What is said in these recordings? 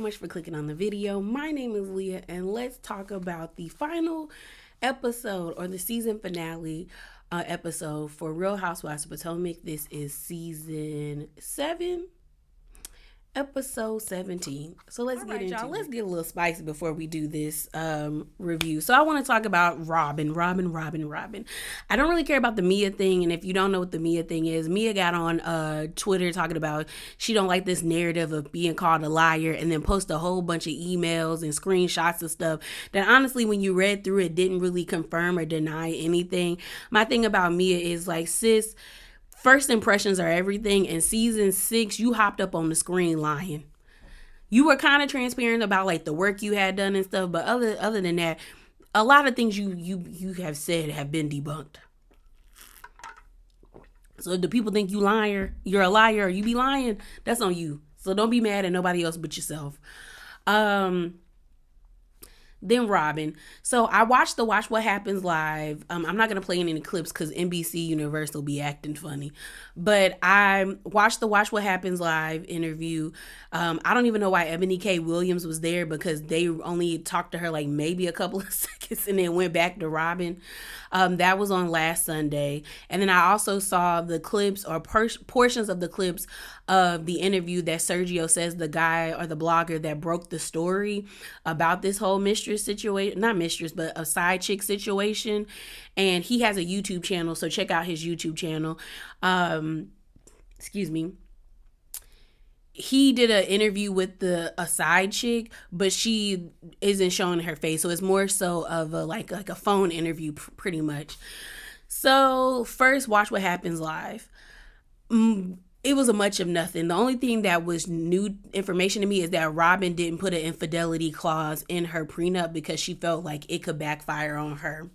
much for clicking on the video. My name is Leah, and let's talk about the final episode or the season finale episode for Real Housewives of Potomac. This is season 7. Episode 17. So let's get into it. Let's get a little spicy before we do this review. So I want to talk about Robin. I don't really care about the Mia thing, and if you don't know what the Mia thing is, Mia got on Twitter talking about she don't like this narrative of being called a liar, and then post a whole bunch of emails and screenshots of stuff that honestly, when you read through it, didn't really confirm or deny anything. My thing about Mia is like, sis, first impressions are everything. In season 6, you hopped up on the screen lying. You were kind of transparent about like the work you had done and stuff, but other than that, a lot of things you have said have been debunked. So do people think you're a liar, or you be lying? That's on you. So don't be mad at nobody else but yourself. Then Robin. So I watched the Watch What Happens Live. I'm not going to play any clips because NBC Universal be acting funny. But I watched the Watch What Happens Live interview. I don't even know why Ebony K. Williams was there, because they only talked to her like maybe a couple of seconds and then went back to Robin. That was on last Sunday. And then I also saw the clips or portions of the clips of the interview that Sergio says the guy or the blogger that broke the story about this whole mistress situation, not mistress, but a side chick situation. And he has a YouTube channel, so check out his YouTube channel. He did an interview with a side chick, but she isn't showing her face, so it's more so of a phone interview, pretty much. So first, Watch What Happens Live. It was a much of nothing. The only thing that was new information to me is that Robin didn't put an infidelity clause in her prenup because she felt like it could backfire on her.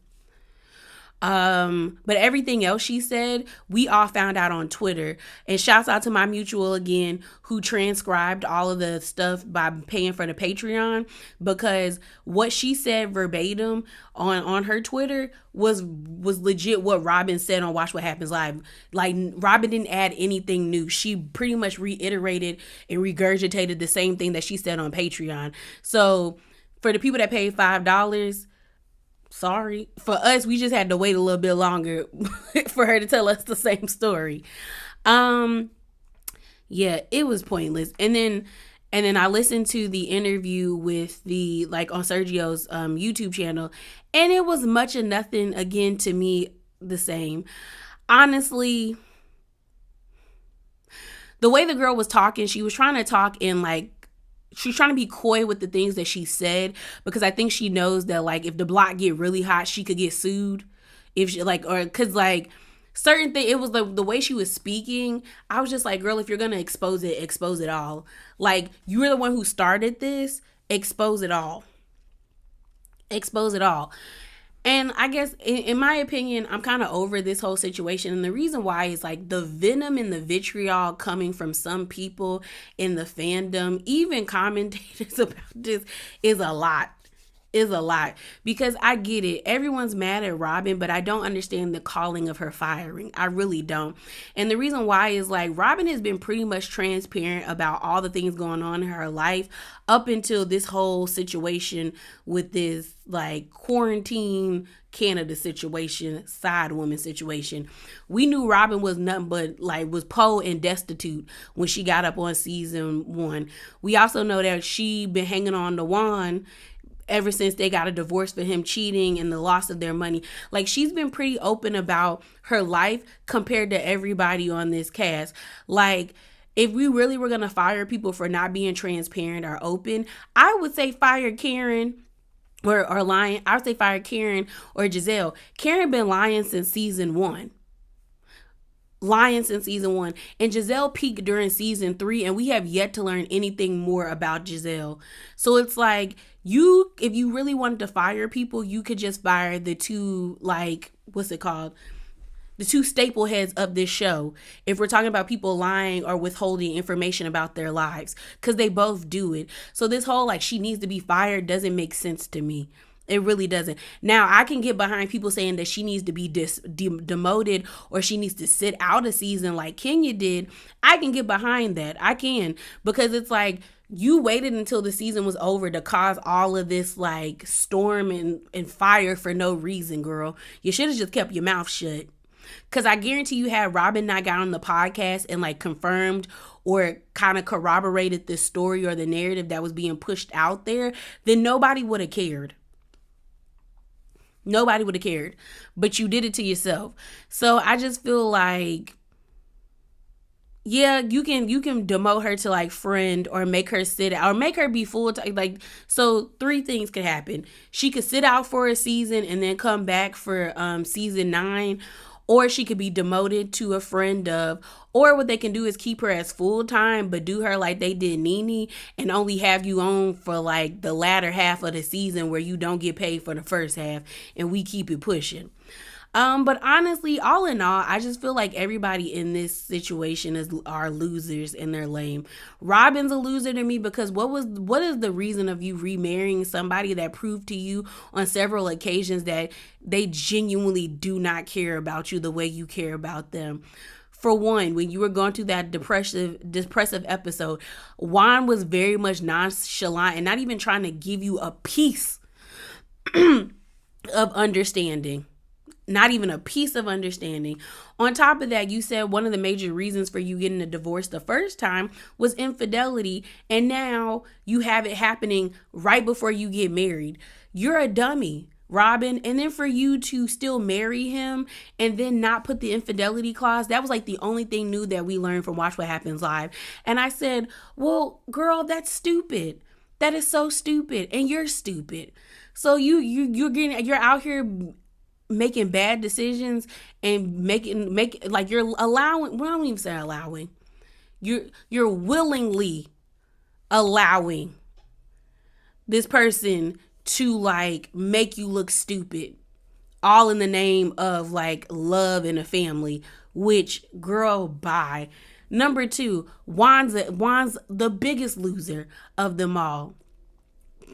But everything else she said, we all found out on Twitter. And shouts out to my mutual again, who transcribed all of the stuff by paying for the Patreon, because what she said verbatim on her Twitter was legit what Robin said on Watch What Happens Live. Like, Robin didn't add anything new. She pretty much reiterated and regurgitated the same thing that she said on Patreon. So for the people that paid $5, sorry. For us, we just had to wait a little bit longer for her to tell us the same story. Yeah, it was pointless. And then I listened to the interview with the, like, on Sergio's YouTube channel, and it was much of nothing again to me, the same. Honestly, the way the girl was talking, she was trying to talk in she's trying to be coy with the things that she said, because I think she knows that, like, if the block get really hot, she could get sued. If she, like, or because, like, certain thing, it was the way she was speaking. I was just like, girl, if you're gonna expose it all. Like, you're the one who started this. Expose it all. And I guess, in my opinion, I'm kind of over this whole situation. And the reason why is, like, the venom and the vitriol coming from some people in the fandom, even commentators about this, is a lot. Because I get it. Everyone's mad at Robin, but I don't understand the calling of her firing. I really don't. And the reason why is, like, Robin has been pretty much transparent about all the things going on in her life up until this whole situation with this, like, quarantine Canada situation, side woman situation. We knew Robin was nothing but, like, was poor and destitute when she got up on season 1. We also know that she been hanging on to Juan ever since they got a divorce for him cheating and the loss of their money. Like, she's been pretty open about her life compared to everybody on this cast. Like, if we really were going to fire people for not being transparent or open, I would say fire Karen or lying. I would say fire Karen or Giselle. Karen been lying since season 1. And Giselle peaked during season 3, and we have yet to learn anything more about Giselle. So it's like, if you really wanted to fire people, you could just fire the two, like, the two staple heads of this show, if we're talking about people lying or withholding information about their lives, because they both do it. So this whole, like, she needs to be fired doesn't make sense to me. It really doesn't. Now, I can get behind people saying that she needs to be demoted or she needs to sit out a season like Kenya did. I can get behind that. I can, because it's like, You waited until the season was over to cause all of this like storm and fire for no reason, girl. You should have just kept your mouth shut. Cause I guarantee you had Robin not got on the podcast and like confirmed or kind of corroborated this story or the narrative that was being pushed out there, then nobody would have cared. Nobody would have cared. But you did it to yourself. So I just feel like, yeah, you can demote her to like friend or make her sit out or make her be full time. Like, so three things could happen. She could sit out for a season and then come back for season 9, or she could be demoted to a friend of, or what they can do is keep her as full time but do her like they did Nene and only have you on for like the latter half of the season where you don't get paid for the first half and we keep it pushing. But honestly, all in all, I just feel like everybody in this situation are losers and they're lame. Robin's a loser to me because what is the reason of you remarrying somebody that proved to you on several occasions that they genuinely do not care about you the way you care about them? For one, when you were going through that depressive episode, Juan was very much nonchalant and not even trying to give you a piece of understanding. Not even a piece of understanding. On top of that, you said one of the major reasons for you getting a divorce the first time was infidelity, and now you have it happening right before you get married. You're a dummy, Robin. And then for you to still marry him and then not put the infidelity clause, that was like the only thing new that we learned from Watch What Happens Live. And I said, well, girl, that's stupid. That is so stupid, and you're stupid. So you're out here making bad decisions and make like you're allowing, well, I don't even say allowing. You're willingly allowing this person to like make you look stupid, all in the name of like love and a family, which, girl, bye. Number 2, Juan's the biggest loser of them all.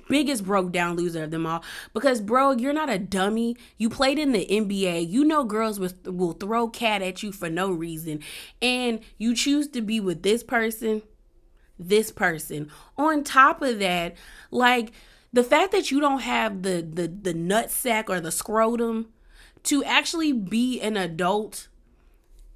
Biggest broke down loser of them all, because bro, you're not a dummy. You played in the NBA. You know girls will throw cat at you for no reason, and you choose to be with this person. On top of that, like the fact that you don't have the nut sack or the scrotum to actually be an adult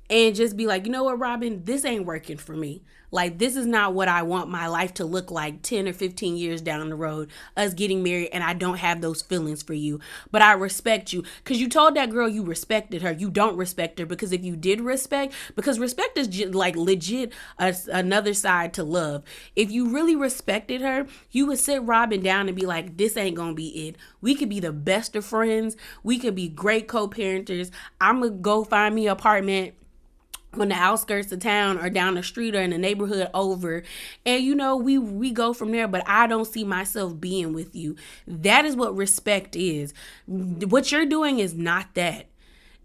and just be like, you know what, Robin, this ain't working for me. Like, this is not what I want my life to look like 10 or 15 years down the road, us getting married, and I don't have those feelings for you. But I respect you. Because you told that girl you respected her. You don't respect her. Because if you did respect, because respect is like legit another side to love. If you really respected her, you would sit Robin down and be like, this ain't going to be it. We could be the best of friends. We could be great co-parenters. I'm going to go find me an apartment on the outskirts of town or down the street or in the neighborhood over, and you know, we go from there, but I don't see myself being with you. That is what respect is. What you're doing is not that.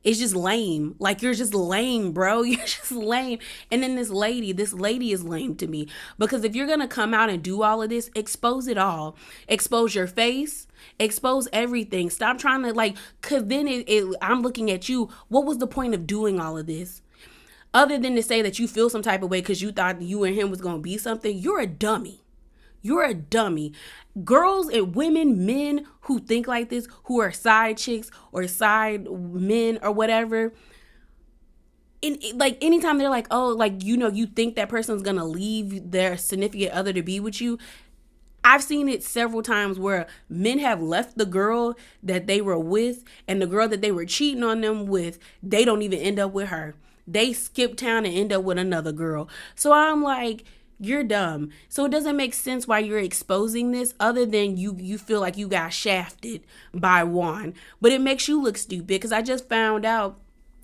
It's just lame. Like, you're just lame, bro. You're just lame. And then this lady is lame to me, because if you're gonna come out and do all of this, expose it all. Expose your face, expose everything. Stop trying to like, cause then I'm looking at you. What was the point of doing all of this? Other than to say that you feel some type of way because you thought you and him was going to be something, you're a dummy. You're a dummy. Girls and women, men who think like this, who are side chicks or side men or whatever, like anytime they're like, oh, like, you know, you think that person's going to leave their significant other to be with you. I've seen it several times where men have left the girl that they were with, and the girl that they were cheating on them with, they don't even end up with her. They skip town and end up with another girl. So I'm like, you're dumb. So it doesn't make sense why you're exposing this, other than you feel like you got shafted by Juan. But it makes you look stupid, because I just found out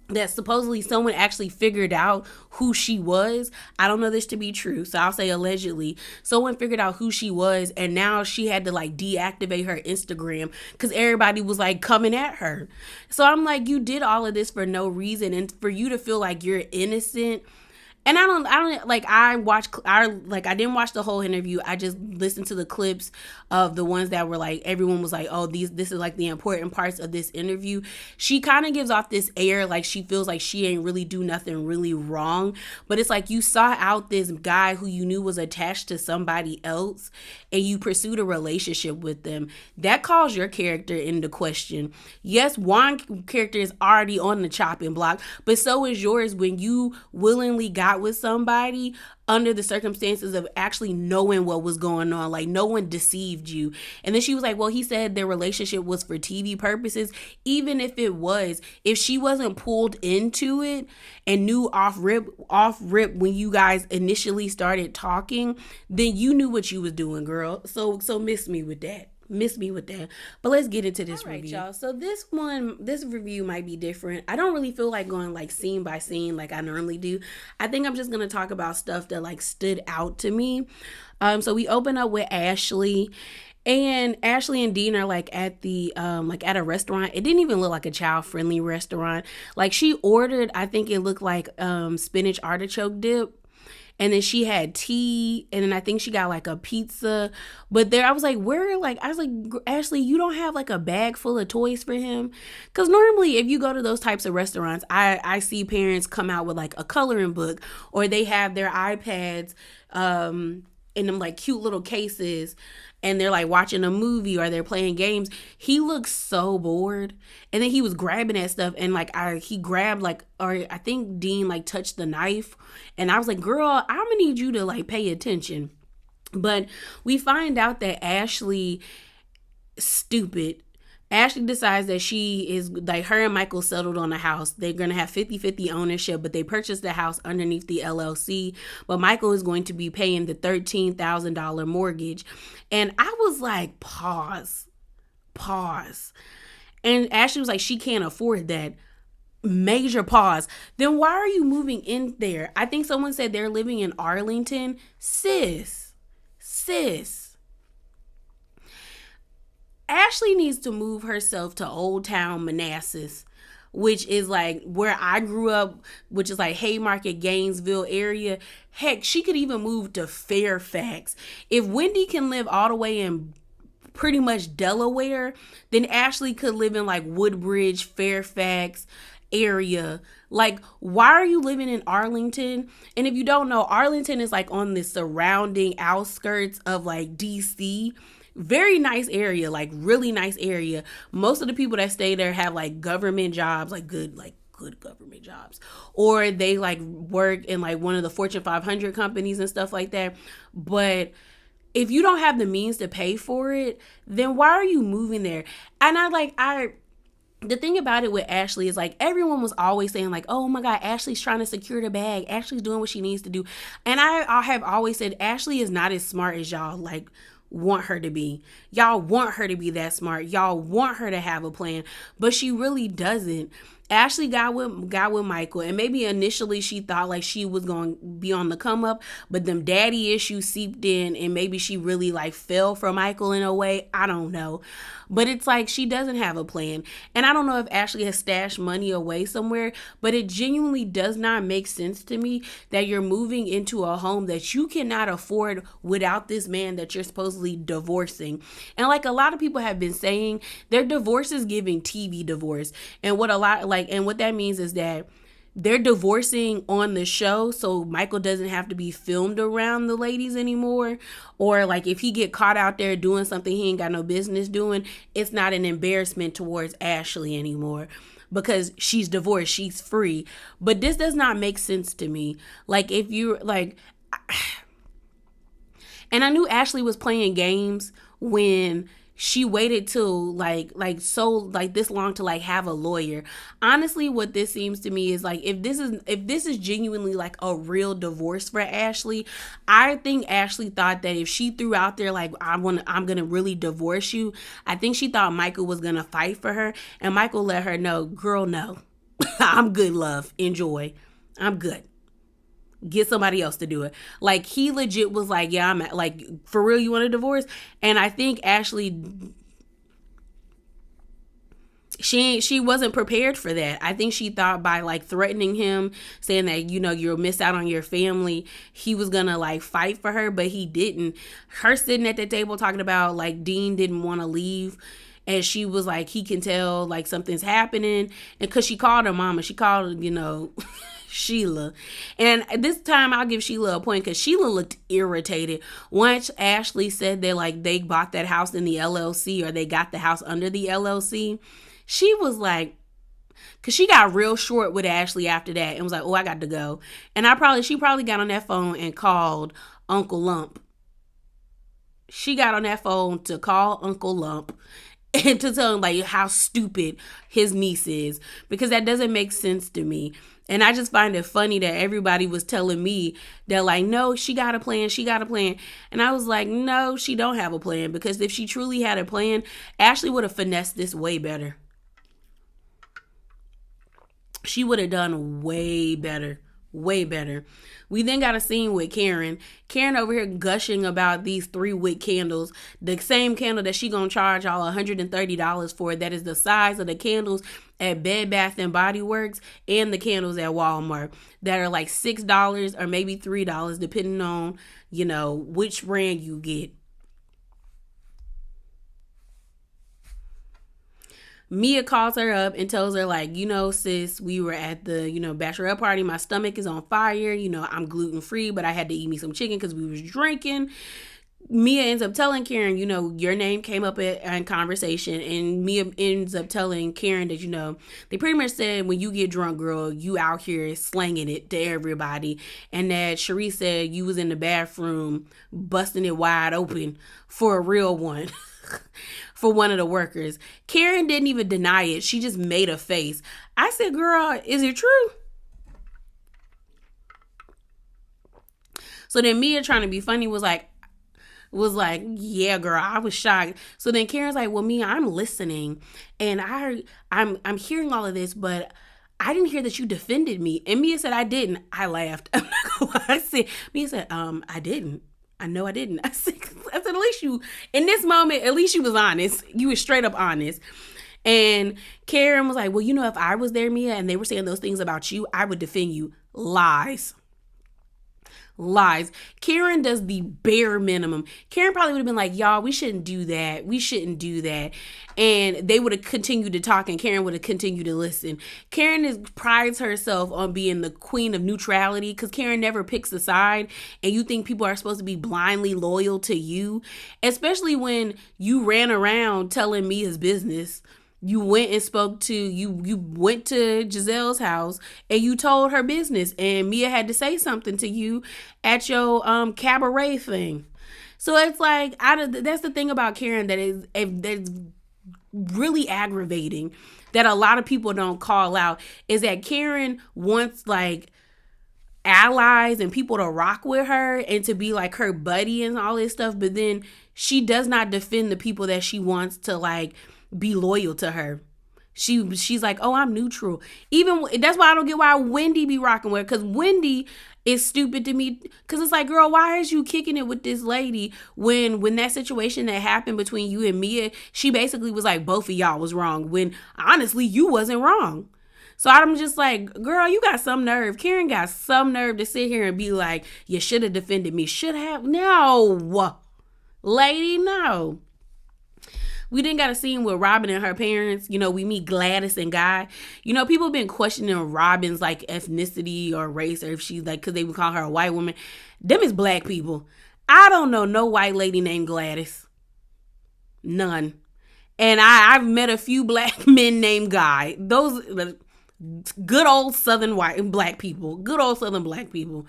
that supposedly someone actually figured out who she was. I don't know this to be true, so I'll say allegedly. Someone figured out who she was, and now she had to like deactivate her Instagram because everybody was like coming at her. So I'm like, you did all of this for no reason, and for you to feel like you're innocent And I don't like, I didn't watch the whole interview. I just listened to the clips of the ones that were like, everyone was like, oh, this is like the important parts of this interview. She kind of gives off this air like she feels like she ain't really do nothing really wrong, but it's like you saw out this guy who you knew was attached to somebody else, and you pursued a relationship with them. That calls your character into question. Yes, Juan's character is already on the chopping block, but so is yours when you willingly got with somebody under the circumstances of actually knowing what was going on. Like, no one deceived you. And then she was like, well, he said their relationship was for TV purposes. Even if it was, if she wasn't pulled into it and knew off rip when you guys initially started talking, then you knew what you was doing, girl. So miss me with that. But let's get into this review, y'all. So this review might be different. I don't really feel like going like scene by scene like I normally do. I think I'm just gonna talk about stuff that like stood out to me. So we open up with Ashley. And Ashley and Dean are like at the like at a restaurant. It didn't even look like a child-friendly restaurant. Like, she ordered, I think it looked like spinach artichoke dip. And then she had tea, and then I think she got like a pizza. But there, I was like, Ashley, you don't have like a bag full of toys for him? Because normally, if you go to those types of restaurants, I see parents come out with like a coloring book, or they have their iPads in them like cute little cases, and they're like watching a movie or they're playing games. He looks so bored. And then he was grabbing at stuff, and like he grabbed like, or I think Dean like touched the knife, and I was like, girl, I'm gonna need you to like pay attention. But we find out that Ashley, stupid. Ashley decides that she is like, her and Michael settled on a house. They're going to have 50-50 ownership, but they purchased the house underneath the LLC. But Michael is going to be paying the $13,000 mortgage. And I was like, pause. And Ashley was like, she can't afford that. Major pause. Then why are you moving in there? I think someone said they're living in Arlington. Sis. Ashley needs to move herself to Old Town Manassas, which is like where I grew up, which is like Haymarket, Gainesville area. Heck, she could even move to Fairfax. If Wendy can live all the way in pretty much Delaware, then Ashley could live in like Woodbridge, Fairfax area. Like, why are you living in Arlington? And if you don't know, Arlington is like on the surrounding outskirts of like DC. Very nice area, like really nice area. Most of the people that stay there have like government jobs, like good government jobs, or they like work in like one of the Fortune 500 companies and stuff like that. But if you don't have the means to pay for it, then why are you moving there? And the thing about it with Ashley is like, everyone was always saying like, oh my God, Ashley's trying to secure the bag. Ashley's doing what she needs to do. And I have always said, Ashley is not as smart as y'all like want her to be. Y'all want her to be that smart. Y'all want her to have a plan, but she really doesn't. Ashley got with Michael, and maybe initially she thought like she was going to be on the come up, but them daddy issues seeped in, and maybe she really like fell for Michael in a way. I don't know. But it's like she doesn't have a plan. And I don't know if Ashley has stashed money away somewhere, but it genuinely does not make sense to me that you're moving into a home that you cannot afford without this man that you're supposedly divorcing. And like a lot of people have been saying, their divorce is giving TV divorce. And what that means is that they're divorcing on the show, so Michael doesn't have to be filmed around the ladies anymore. Or like if he get caught out there doing something he ain't got no business doing, it's not an embarrassment towards Ashley anymore because she's divorced, she's free. But this does not make sense to me. Like, if you like, and I knew Ashley was playing games when she waited till like this long to like have a lawyer. Honestly, what this seems to me is like, if this is genuinely like a real divorce for Ashley, I think Ashley thought that if she threw out there like, I'm gonna really divorce you, I think she thought Michael was gonna fight for her, and Michael let her know, girl, no. I'm good, love. Enjoy. I'm good. Get somebody else to do it. Like, he legit was like, yeah, I'm like, for real, you want a divorce? And I think Ashley she wasn't prepared for that. I think she thought by like threatening him, saying that you'll miss out on your family, he was gonna like fight for her, but he didn't. Her sitting at the table talking about like Dean didn't want to leave, and she was like, he can tell like something's happening, and because she called her mama, she called Sheila. And this time I'll give Sheila a point because Sheila looked irritated. Once Ashley said that like they bought that house in the LLC, or they got the house under the LLC, she was like, because she got real short with Ashley after that and was like, oh, I got to go. And she probably got on that phone and called Uncle Lump. She got on that phone to call Uncle Lump and to tell him like how stupid his niece is, because that doesn't make sense to me. And I just find it funny that everybody was telling me that like, no, she got a plan, she got a plan. And I was like, no, she don't have a plan, because if she truly had a plan, Ashley would have finessed this way better. She would have done way better. Way better. We then got a scene with Karen. Karen over here gushing about these 3-wick candles. The same candle that she gonna charge y'all $130 for. That is the size of the candles at Bed Bath and Body Works and the candles at Walmart. That are like $6 or maybe $3 depending on, which brand you get. Mia calls her up and tells her like, sis, we were at the, bachelorette party. My stomach is on fire. I'm gluten free, but I had to eat me some chicken because we was drinking. Mia ends up telling Karen, your name came up in conversation, and Mia ends up telling Karen that, they pretty much said when you get drunk, girl, you out here slanging it to everybody. And that Cherie said you was in the bathroom busting it wide open for a real one. For one of the workers. Karen didn't even deny it. She just made a face. I said, girl, is it true? So then Mia, trying to be funny, was like, yeah, girl, I was shocked. So then Karen's like, well, Mia, I'm listening, and I'm hearing all of this, but I didn't hear that you defended me. And Mia said, I didn't. I laughed. I'm not gonna lie. I said, Mia said, I didn't. I know I didn't. I said, at least you, in this moment, at least you was honest. You was straight up honest. And Karen was like, well, if I was there, Mia, and they were saying those things about you, I would defend you. Lies. Karen does the bare minimum. Karen probably would have been like, y'all, we shouldn't do that. And they would have continued to talk, and Karen would have continued to listen. Karen prides herself on being the queen of neutrality, because Karen never picks a side, and you think people are supposed to be blindly loyal to you, especially when you ran around telling me his business. You went and spoke to, you went to Giselle's house and you told her business, and Mia had to say something to you at your cabaret thing. So it's like, that's the thing about Karen that's really aggravating, that a lot of people don't call out, is that Karen wants like allies and people to rock with her and to be like her buddy and all this stuff, but then she does not defend the people that she wants to like be loyal to her. She's like, oh, I'm neutral. Even that's why I don't get why Wendy be rocking with her, because Wendy is stupid to me, because it's like, girl, why is you kicking it with this lady when that situation that happened between you and Mia, she basically was like, both of y'all was wrong, when honestly you wasn't wrong. So I'm just like, girl, you got some nerve. Karen got some nerve to sit here and be like, you should have defended me. Should have? No, lady, no. We then got a scene with Robin and her parents. We meet Gladys and Guy. People have been questioning Robin's like ethnicity or race, or if she's like, because they would call her a white woman. Them is black people. I don't know no white lady named Gladys. None. And I've met a few black men named Guy. Those good old southern black people. Good old southern black people.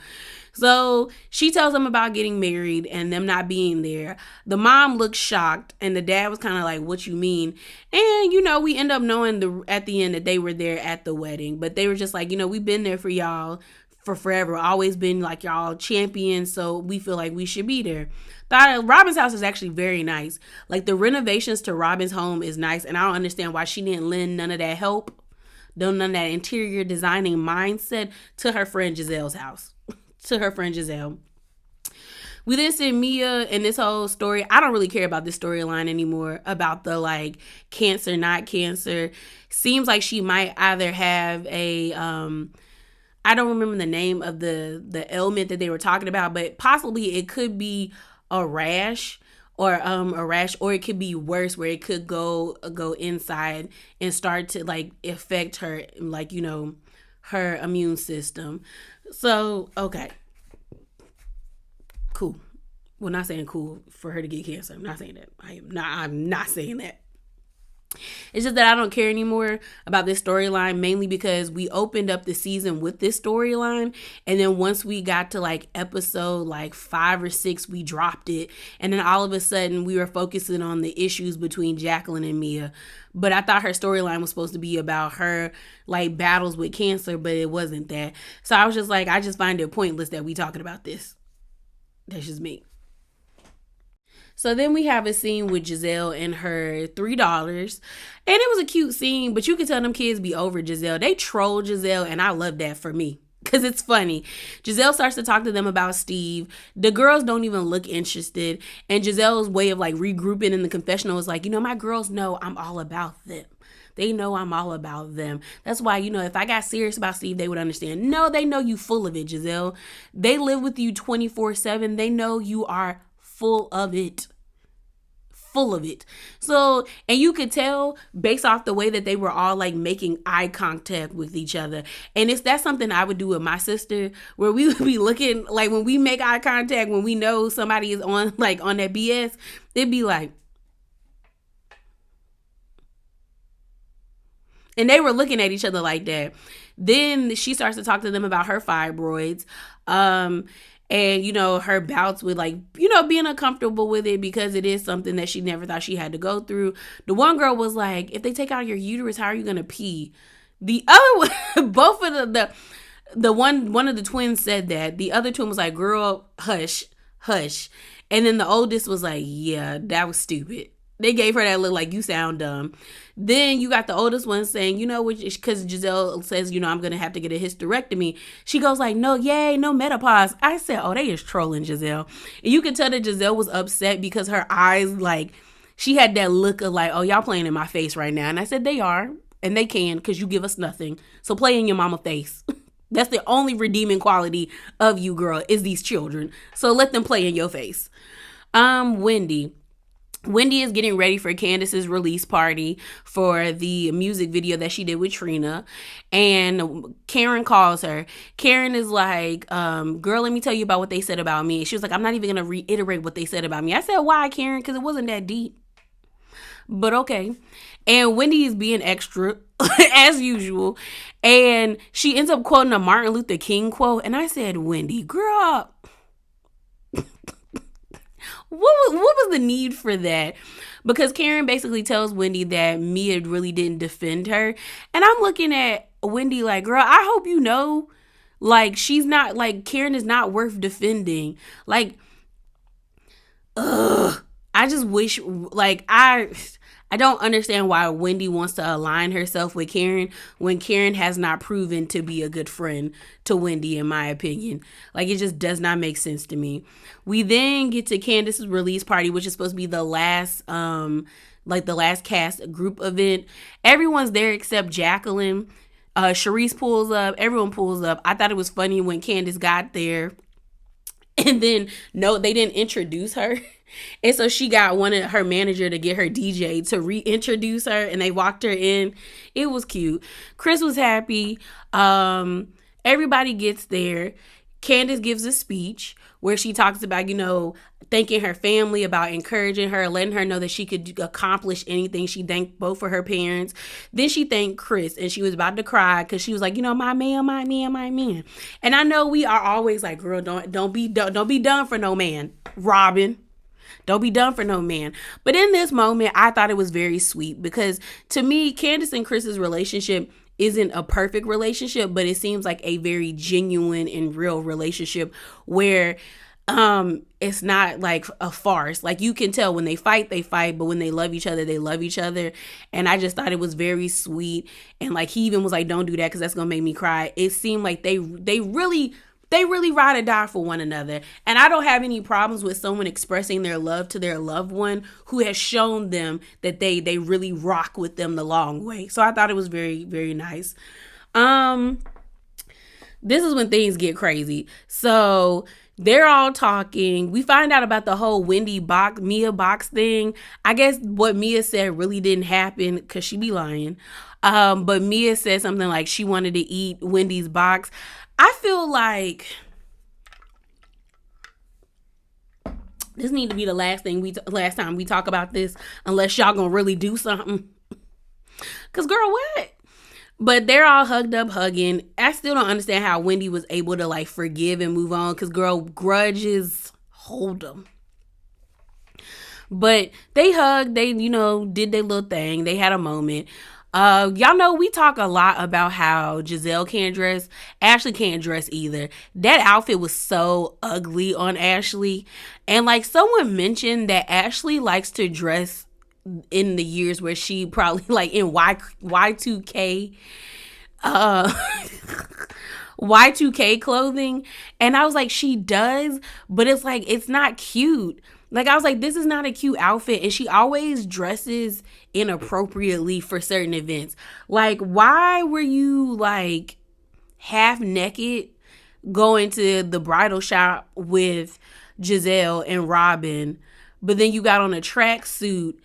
So she tells them about getting married and them not being there. The mom looks shocked, and the dad was kind of like, what you mean? And, we end up knowing at the end that they were there at the wedding. But they were just like, we've been there for y'all for forever. Always been like y'all champions, so we feel like we should be there. Robin's house is actually very nice. Like, the renovations to Robin's home is nice, and I don't understand why she didn't lend none of that help, none of that interior designing mindset to her friend Giselle's house. To her friend Giselle. We then see Mia and this whole story. I don't really care about this storyline anymore about the like cancer, not cancer. Seems like she might either have a I don't remember the name of the ailment that they were talking about, but possibly it could be a rash or it could be worse where it could go inside and start to like affect her, like, you know, her immune system. So, okay. Cool. Well, not saying cool for her to get cancer. I'm not saying that. I'm not saying that. It's just that I don't care anymore about this storyline, mainly because we opened up the season with this storyline, and then once we got to like episode like 5 or 6, we dropped it, and then all of a sudden we were focusing on the issues between Jacqueline and Mia. But I thought her storyline was supposed to be about her like battles with cancer, but it wasn't that. So I was just like, I just find it pointless that we talking about this. That's just me. So then we have a scene with Giselle and her $3. And it was a cute scene, but you can tell them kids be over Giselle. They troll Giselle, and I love that for me. Because it's funny. Giselle starts to talk to them about Steve. The girls don't even look interested. And Giselle's way of like regrouping in the confessional is like, you know, my girls know I'm all about them. They know I'm all about them. That's why, you know, if I got serious about Steve, they would understand. No, they know you full of it, Giselle. They live with you 24/7. They know you are full of it. Full of it. So, and you could tell based off the way that they were all like making eye contact with each other. And that's something I would do with my sister, where we would be looking like when we make eye contact, when we know somebody is on like on that BS, it'd be like, and they were looking at each other like that. Then she starts to talk to them about her fibroids. And, you know, her bouts with like, you know, being uncomfortable with it because it is something that she never thought she had to go through. The one girl was like, if they take out your uterus, how are you going to pee? The other one, both of the one of the twins said that. The other twin was like, girl, hush, hush. And then the oldest was like, yeah, that was stupid. They gave her that look like, you sound dumb. Then you got the oldest one saying, you know, which because Giselle says, you know, I'm going to have to get a hysterectomy. She goes like, no, yay, no menopause. I said, oh, they is trolling Giselle. And you can tell that Giselle was upset because her eyes, like, she had that look of like, oh, y'all playing in my face right now. And I said, they are. And they can, because you give us nothing. So play in your mama face. That's the only redeeming quality of you, girl, is these children. So let them play in your face. Wendy is getting ready for Candace's release party for the music video that she did with Trina. And Karen calls her. Karen is like, girl, let me tell you about what they said about me. She was like, I'm not even going to reiterate what they said about me. I said, why, Karen? Because it wasn't that deep. But okay. And Wendy is being extra as usual. And she ends up quoting a Martin Luther King quote. And I said, Wendy, girl, what was the need for that? Because Karen basically tells Wendy that Mia really didn't defend her. And I'm looking at Wendy like, girl, I hope you know, like, she's not, like, Karen is not worth defending. Like, I just wish, like, I don't understand why Wendy wants to align herself with Karen when Karen has not proven to be a good friend to Wendy, in my opinion. Like, it just does not make sense to me. We then get to Candace's release party, which is supposed to be the last, like the last cast group event. Everyone's there except Jacqueline. Sharice pulls up. Everyone pulls up. I thought it was funny when Candace got there. And then, no, they didn't introduce her. And so she got her manager to get her DJ to reintroduce her, and they walked her in. It was cute. Chris was happy. Everybody gets there. Candace gives a speech where she talks about, you know, thanking her family, about encouraging her, letting her know that she could accomplish anything. She thanked both of her parents. Then she thanked Chris, and she was about to cry because she was like, you know, my man, my man, my man. And I know we are always like, girl, don't be done for no man, Robin. Don't be done for no man. But in this moment, I thought it was very sweet because to me, Candace and Chris's relationship isn't a perfect relationship, but it seems like a very genuine and real relationship where it's not like a farce. Like, you can tell when they fight, but when they love each other, they love each other. And I just thought it was very sweet. And like, he even was like, don't do that because that's gonna make me cry. It seemed like they really they really ride or die for one another. And I don't have any problems with someone expressing their love to their loved one who has shown them that they really rock with them the long way. So I thought it was very, very nice. This is when things get crazy. So they're all talking. We find out about the whole Mia box thing. I guess what Mia said really didn't happen because she be lying. But Mia said something like she wanted to eat Wendy's box. I feel like this need to be the last time we talk about this, unless y'all gonna really do something. Cause girl, what? But they're all hugged up, hugging. I still don't understand how Wendy was able to like forgive and move on. Cause girl, grudges hold them. But they hugged. They did their little thing. They had a moment. Y'all know we talk a lot about how Giselle can't dress. Ashley can't dress either. That outfit was so ugly on Ashley. And like someone mentioned that Ashley likes to dress in the years where she probably like in Y2K Y2K clothing. And I was like, she does, but it's like, it's not cute. Like, I was like, this is not a cute outfit. And she always dresses inappropriately for certain events. Like, why were you like half naked going to the bridal shop with Giselle and Robin, but then you got on a tracksuit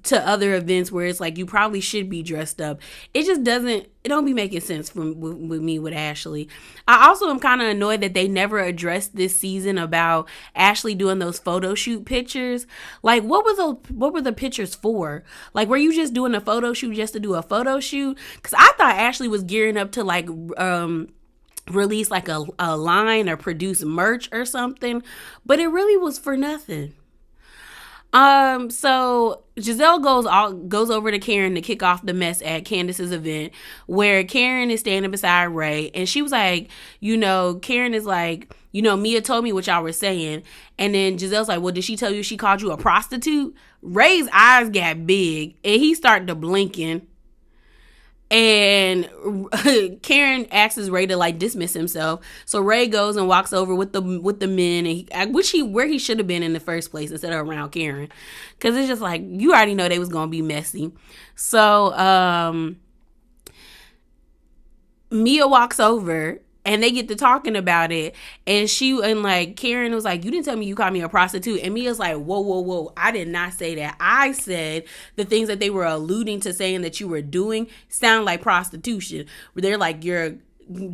to other events where it's like you probably should be dressed up? It just don't be making sense with me with Ashley. I also am kind of annoyed that they never addressed this season about Ashley doing those photo shoot pictures. Like, what were the pictures for? Like, were you just doing a photo shoot just to do a photo shoot? Because I thought Ashley was gearing up to like release like a line or produce merch or something, but it really was for nothing. So Giselle goes over to Karen to kick off the mess at Candace's event, where Karen is standing beside Ray, and she was like, Karen is like, Mia told me what y'all were saying. And then Giselle's like, well, did she tell you she called you a prostitute? Ray's eyes got big and he started to blinking. And Karen asks Ray to like dismiss himself. So Ray goes and walks over with the men, and where he should have been in the first place instead of around Karen, because it's just like you already know they was gonna be messy. So Mia walks over. And they get to talking about it. And like Karen was like, you didn't tell me you called me a prostitute. And Mia's like, whoa. I did not say that. I said the things that they were alluding to saying that you were doing sound like prostitution. Where they're like, you're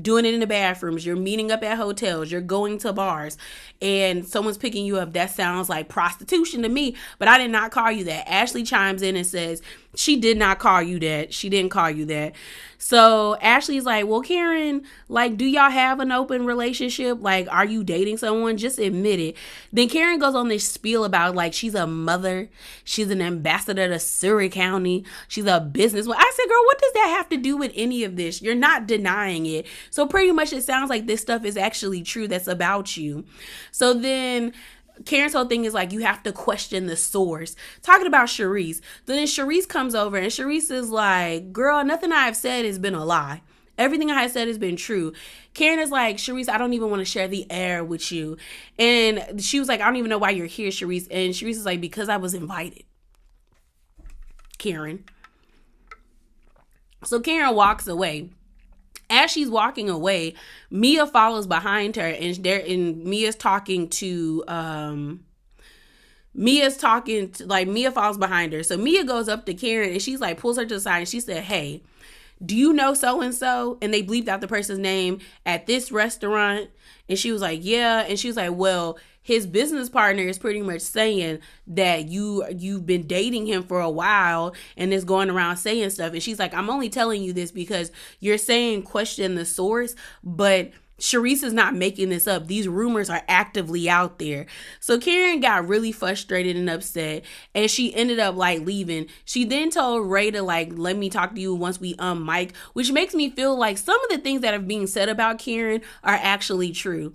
doing it in the bathrooms, you're meeting up at hotels, you're going to bars, and someone's picking you up. That sounds like prostitution to me, but I did not call you that. Ashley chimes in and says she did not call you that. She didn't call you that. So Ashley's like, well, Karen, like, do y'all have an open relationship? Like, are you dating someone? Just admit it. Then Karen goes on this spiel about like she's a mother, she's an ambassador to Surrey County, she's a businesswoman. I said, girl, what does that have to do with any of this? You're not denying it. So pretty much it sounds like this stuff is actually true that's about you. So then Karen's whole thing is like, you have to question the source. Talking about Charisse. Then Charisse comes over and Charisse is like, girl, nothing I have said has been a lie. Everything I have said has been true. Karen is like, Charisse, I don't even want to share the air with you. And she was like, I don't even know why you're here, Charisse. And Charisse is like, because I was invited. Karen. So Karen walks away. As she's walking away, Mia follows behind her, and Mia follows behind her. So Mia goes up to Karen and she's like, pulls her to the side, and she said, hey, do you know so-and-so? And they bleeped out the person's name at this restaurant. And she was like, yeah. And she was like, well, his business partner is pretty much saying that you've been dating him for a while and is going around saying stuff. And she's like, I'm only telling you this because you're saying question the source, but Charisse is not making this up. These rumors are actively out there. So Karen got really frustrated and upset, and she ended up like leaving. She then told Ray to like, let me talk to you once we mic, which makes me feel like some of the things that are being said about Karen are actually true.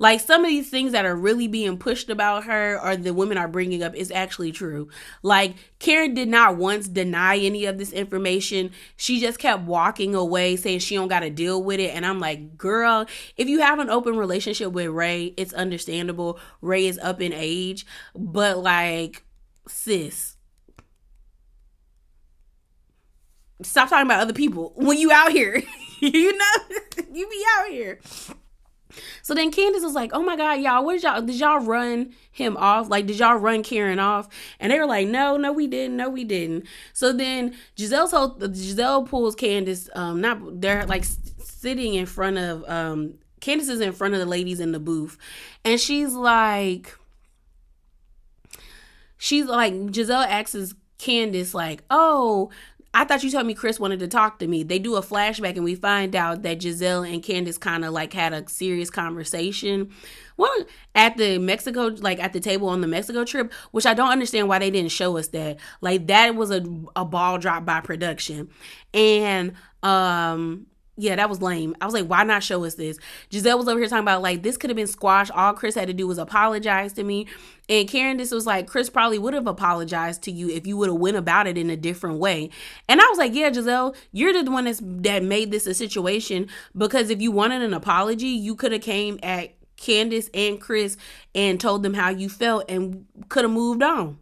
Like some of these things that are really being pushed about her or the women are bringing up is actually true. Like Karen did not once deny any of this information. She just kept walking away saying she don't got to deal with it. And I'm like, girl, if you have an open relationship with Ray, it's understandable. Ray is up in age, but like, sis, stop talking about other people when you out here. You know, you be out here. So then Candace was like, "Oh my God, y'all, what did y'all run him off? Like, did y'all run Karen off?" And they were like, "No, no, we didn't. No, we didn't." So then Giselle pulls Candace. Not they're like sitting in front of Candace is in front of the ladies in the booth, and she's like Giselle asks Candace like, "Oh, I thought you told me Chris wanted to talk to me." They do a flashback and we find out that Giselle and Candace kind of like had a serious conversation. Well, at the Mexico, like at the table on the Mexico trip, which I don't understand why they didn't show us that. Like that was a ball drop by production. And yeah, that was lame. I was like, why not show us this? Giselle was over here talking about like this could have been squashed. All Chris had to do was apologize to me. And Candace was like, Chris probably would have apologized to you if you would have went about it in a different way. And I was like, yeah, Giselle, you're the one that made this a situation, because if you wanted an apology, you could have came at Candace and Chris and told them how you felt and could have moved on.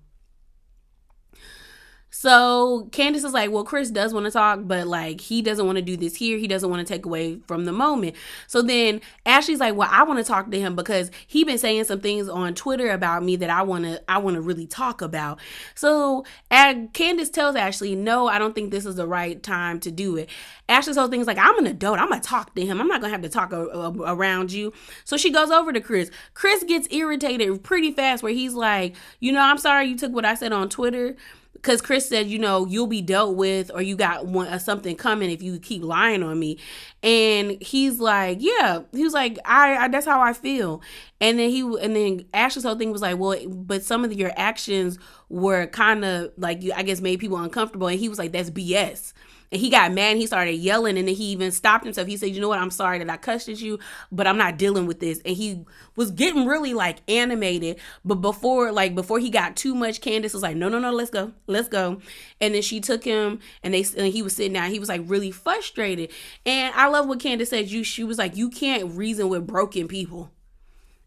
So Candace is like, well, Chris does want to talk, but like he doesn't want to do this here. He doesn't want to take away from the moment. So then Ashley's like, well, I want to talk to him because he been saying some things on Twitter about me that I want to really talk about. So Candace tells Ashley, no, I don't think this is the right time to do it. Ashley's whole thing is like, I'm an adult. I'm going to talk to him. I'm not going to have to talk around you. So she goes over to Chris. Chris gets irritated pretty fast where he's like, I'm sorry you took what I said on Twitter. Because Chris said, you'll be dealt with, or you got something coming if you keep lying on me. And he's like, yeah. He was like, I that's how I feel. And then Ashley's whole thing was like, well, but some of your actions were kind of like, I guess made people uncomfortable. And he was like, that's BS. And he got mad and he started yelling, and then he even stopped himself. He said, you know what? I'm sorry that I cussed at you, but I'm not dealing with this. And he was getting really like animated. But before he got too much, Candace was like, no, let's go. And then she took him and he was sitting down. He was like really frustrated. And I love what Candace said. She was like, you can't reason with broken people.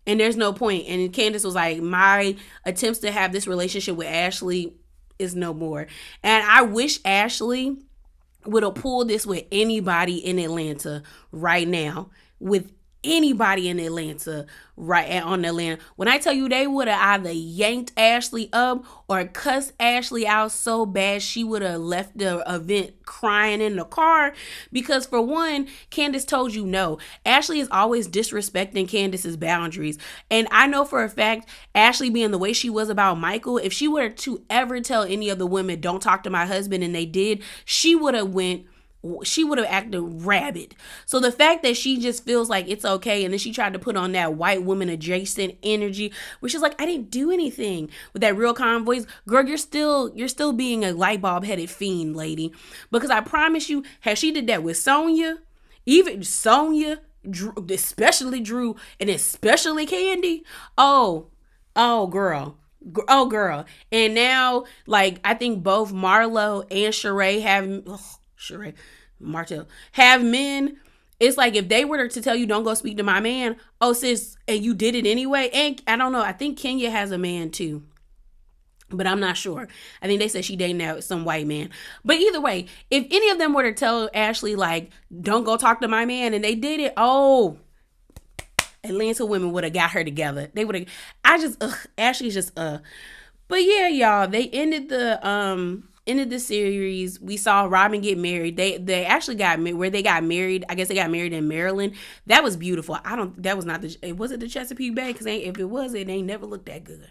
And there's no point. And Candace was like, my attempts to have this relationship with Ashley is no more. And I wish Ashley would have pulled this with anybody in Atlanta right now. With anybody in Atlanta right on the land. When I tell you they would have either yanked Ashley up or cussed Ashley out so bad she would have left the event crying in the car. Because for one, Candace told you no. Ashley is always disrespecting Candace's boundaries. And I know for a fact, Ashley being the way she was about Michael, if she were to ever tell any of the women, don't talk to my husband, and they did, she would have acted rabid. So the fact that she just feels like it's okay, and then she tried to put on that white woman adjacent energy, where she's like, I didn't do anything, with that real calm voice. Girl, you're still being a light bulb headed fiend, lady. Because I promise you, had she did that with Sonya, even Sonya, Drew, especially Drew, and especially Candy, oh girl. And now, like, I think both Marlo and Sheree Martell have men. It's like if they were to tell you don't go speak to my man, oh sis, and you did it anyway. And I don't know, I think Kenya has a man too, but I'm not sure. I think they said she dating some white man. But either way, if any of them were to tell Ashley like don't go talk to my man, and they did it, Atlanta women would have got her together. They would have. Ashley's just. But yeah, y'all, they ended the series. We saw Robin get married. They actually got where they got married. I guess they got married in Maryland. That was beautiful. That was not was it the Chesapeake Bay? Because if it was, it ain't never looked that good.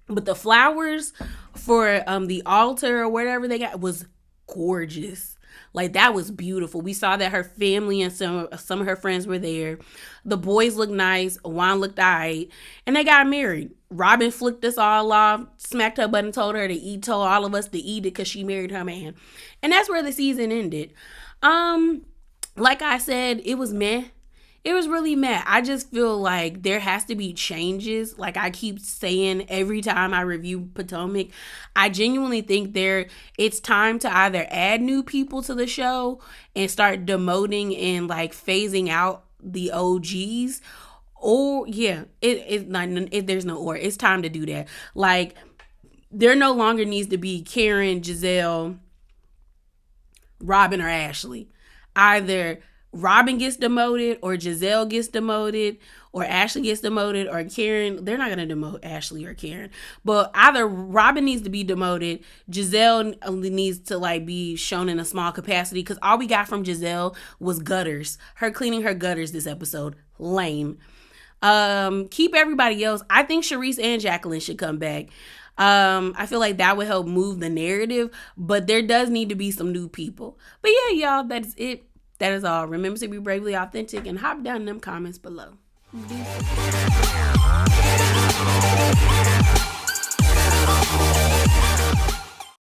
But the flowers for the altar or whatever they got was gorgeous. Like, that was beautiful. We saw that her family and some of her friends were there. The boys looked nice. Juan looked all right. And they got married. Robin flicked us all off, smacked her butt and told all of us to eat it because she married her man. And that's where the season ended. Like I said, it was meh. It was really mad. I just feel like there has to be changes. Like I keep saying every time I review Potomac, I genuinely think it's time to either add new people to the show and start demoting and like phasing out the OGs. Or yeah, there's no or. It's time to do that. Like there no longer needs to be Karen, Giselle, Robin, or Ashley. Either Robin gets demoted or Giselle gets demoted or Ashley gets demoted or Karen. They're not going to demote Ashley or Karen. But either Robin needs to be demoted, Giselle needs to like be shown in a small capacity because all we got from Giselle was gutters. Her cleaning her gutters this episode. Lame. Keep everybody else. I think Charisse and Jacqueline should come back. I feel like that would help move the narrative, but there does need to be some new people. But yeah, y'all, that's it. That is all. Remember to be bravely authentic and hop down in them comments below.